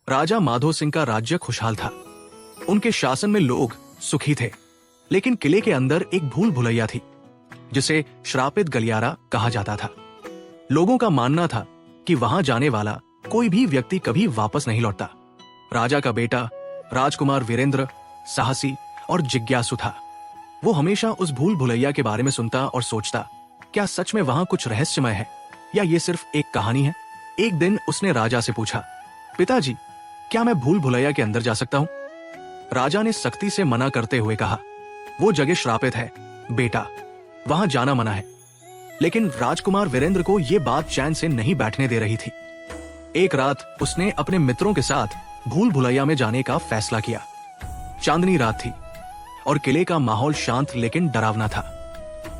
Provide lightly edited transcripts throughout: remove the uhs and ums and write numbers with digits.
राजा माधो सिंह का राज्य खुशहाल था। उनके शासन में लोग सुखी थे, लेकिन किले के अंदर एक भूल भुलैया थी, जिसे श्रापित गलियारा कहा जाता था। लोगों का मानना था कि वहां जाने वाला कोई भी व्यक्ति कभी वापस नहीं लौटता। राजा का बेटा राजकुमार वीरेंद्र साहसी और जिज्ञासु था। वो हमेशा उस भूल भुलैया के बारे में सुनता और सोचता, क्या सच में वहां कुछ रहस्यमय है या ये सिर्फ एक कहानी है। एक दिन उसने राजा से पूछा, पिताजी, क्या मैं भूल भुलैया के अंदर जा सकता हूं? राजा ने सख्ती से मना करते हुए कहा, वो जगह श्रापित है बेटा, वहां जाना मना है। लेकिन राजकुमार वीरेंद्र को यह बात चैन से नहीं बैठने दे रही थी। एक रात उसने अपने मित्रों के साथ भूल भुलैया में जाने का फैसला किया। चांदनी रात थी और किले का माहौल शांत लेकिन डरावना था।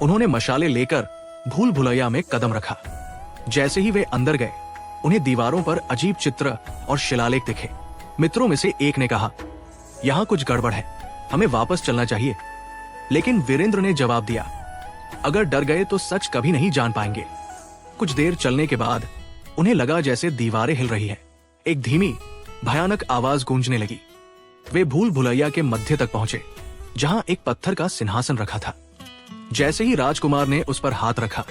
उन्होंने मशाले लेकर भूल भुलैया में कदम रखा। जैसे ही वे अंदर गए, उन्हें दीवारों पर अजीब चित्र और शिलालेख दिखे। मित्रों में से एक ने कहा, यहां कुछ गड़बड़ है, हमें वापस चलना चाहिए। लेकिन वीरेंद्र ने जवाब दिया, अगर डर गए तो सच कभी नहीं जान पाएंगे। कुछ देर चलने के बाद उन्हें लगा जैसे दीवारें हिल रही है। एक धीमी भयानक आवाज गूंजने लगी। वे भूल भुलैया के मध्य तक पहुंचे, जहां एक पत्थर का सिंहासन रखा था। जैसे ही राजकुमार ने उस पर हाथ रखा,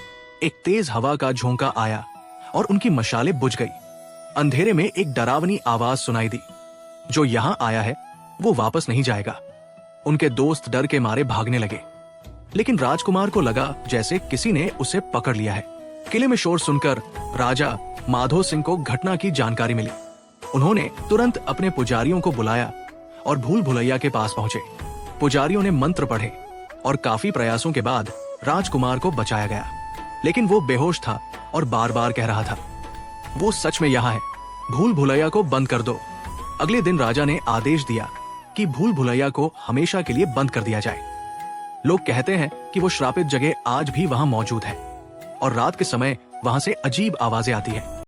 एक तेज हवा का झोंका आया और उनकी मशाले बुझ गई। अंधेरे में एक डरावनी आवाज सुनाई दी, जो यहां आया है वो वापस नहीं जाएगा। उनके दोस्त डर के मारे भागने लगे, लेकिन राजकुमार को लगा जैसे किसी ने उसे पकड़ लिया है। किले में शोर सुनकर राजा माधो सिंह को घटना की जानकारी मिली। उन्होंने तुरंत अपने पुजारियों को बुलाया और भूल भुलैया के पास पहुंचे। पुजारियों ने मंत्र पढ़े और काफी प्रयासों के बाद राजकुमार को बचाया गया। लेकिन वो बेहोश था और बार बार कह रहा था, वो सच में यहाँ है, भूल भुलैया को बंद कर दो। अगले दिन राजा ने आदेश दिया कि भूल भुलैया को हमेशा के लिए बंद कर दिया जाए। लोग कहते हैं कि वो श्रापित जगह आज भी वहां मौजूद है और रात के समय वहां से अजीब आवाजें आती है।